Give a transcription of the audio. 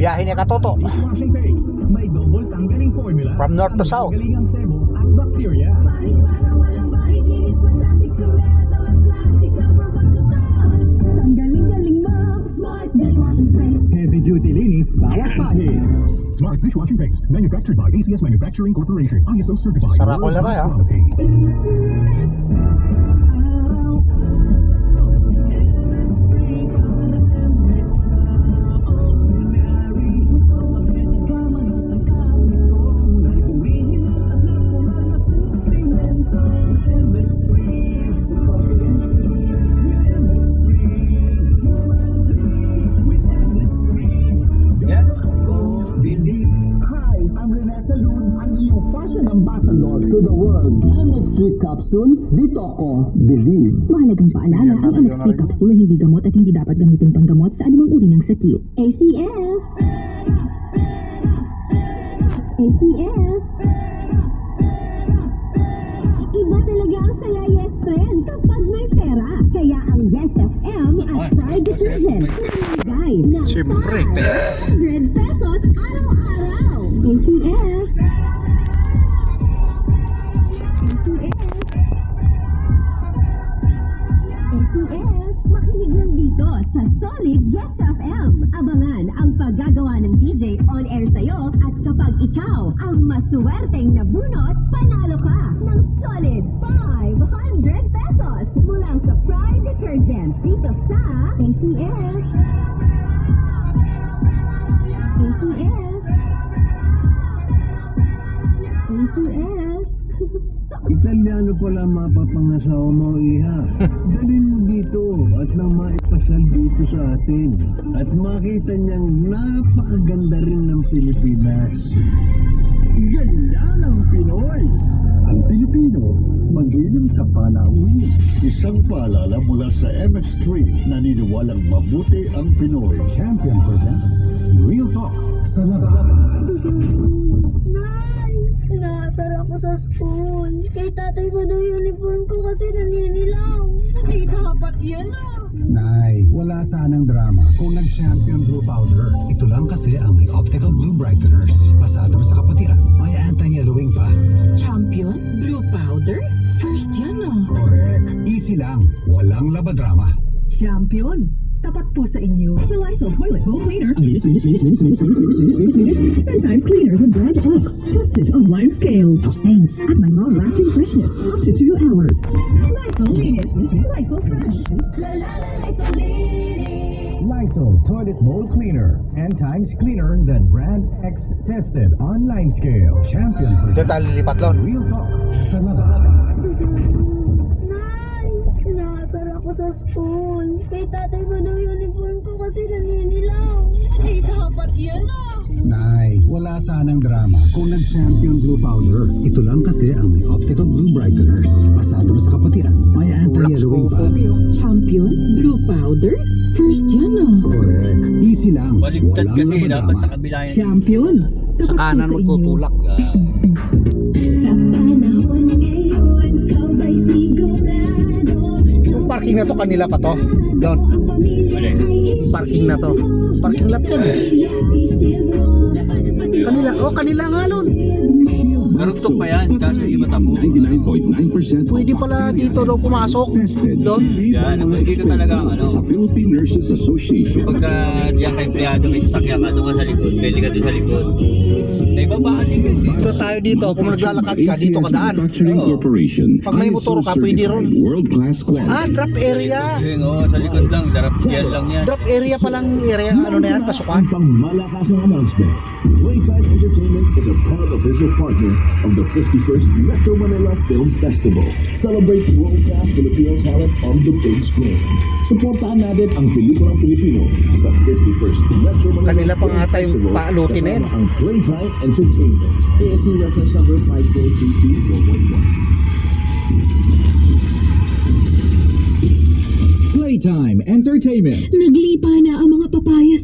Biyahe ni Katoto. May double tanggaling formula. From north to south. Tanggaling ang sebo at bacteria. Heavy duty linis bawas pahit. Smart dishwashing paste, manufactured by ACS Manufacturing Corporation, ISO certified. Sarap ko lang ha. Ambassador to the world. MX3 capsule, dito ako believe. Mahalagang paalala, ang MX3 capsule ay hindi gamot at hindi dapat gamitin panggamot sa anumang uri ng sakit. ACS! ACS! Iba talaga ang saya Yes Friend kapag may pera. Kaya ang Yes FM at Pride Detergent. Guide na Siyempre, 100 pesos araw-araw. ACS! ACS, makinig lang dito sa Solid Yes FM. Abangan ang paggagawa ng DJ on air sa'yo at kapag ikaw ang maswerteng nabunot, panalo ka ng solid 500 pesos mula sa Pride Detergent dito sa ACS. ACS. ACS. Italiano pala mapapangasawa mo, Iha. Dalhin mo dito at nang maipasyal dito sa atin. At makita niyang napakaganda rin ng Pilipinas. Ganyan ang Pinoy! Ang Pilipino, mag-inom sa panauwi. Isang paalala mula sa MX3, naniniwalang mabuti ang Pinoy. Champion presents Real Talk sa laban. Nay, inaasar ako sa school. Kay tatay ko daw uniform ko kasi naninilaw. Ay, dapat yan ah. Nay, wala sanang drama kung nag-Champion Blue Powder. Ito lang kasi ang may Optical Blue Brighteners. Pasado na sa kaputian, may anti-yellowing pa. Champion? Blue powder? First yan ah. Correct. Easy lang. Walang labadrama. Champion? Tapat po sa inyo. Sa Lysol Toilet Bowl Cleaner. 10 times cleaner than Brand X. Tested on lime scale. No stains at my long-lasting freshness. Up to 2 hours. Lysol Linis. Lysol Fresh. Lysol Toilet Bowl Cleaner. 10 times cleaner than Brand X tested on lime scale. Champion Diyan presents tayo lilipat lon. Real Talk sa laban. Nay, inaasar ako sa school. Kay tatay ko daw uniform ko kasi naninilaw. Ay, dapat yan ah. Nay, wala sanang drama kung nag-Champion Blue Powder. Ito lang kasi ang may Optical Blue Brighteners. Pasado na sa kaputian, may anti-yellowing pa. Champion? Blue powder? First yan ah. Correct. Easy lang. Baligtad Walang kasi dapat labadrama. sa kabila yan. Champion? Sa kanan magtutulak. Yung parking na to kanila pa to. Doon. Parking na to. Parking lot yun. Kanila. Oh, kanila nga nun. Narugtog pa yan, kaso hindi matapos. 99.9% Pwede pala dito daw pumasok. Doon. Yan, dito talaga ang ano. sa Philippine Nurses Association. Pagka diyan ka empleyado, may sasakyan ka, doon ka sa likod, pwede ka doon sa likod. May babaan din yun. Dito tayo dito. Kung naglalakad ka, dito ka daan. Manufacturing Oo. Corporation. Pag may motor ka, pwede ron. World-class quality. Ah, drop area. Yun, sa likod lang, darap yan lang yan. Drop area palang area. Ano na yan? Pasukan. Ang pangmalakasang announcement. Playtime Entertainment is a proud official partner of the 51st Metro Manila Film Festival. Celebrate world-class Filipino talent on the big screen. Suportahan natin ang pelikulang Pilipino sa 51st Metro Manila Kanila pa nga Film tayong Festival paalutin na yan. kasama ang Playtime Entertainment. ASC reference number 5432411. Playtime Entertainment. Naglipa na ang mga papayas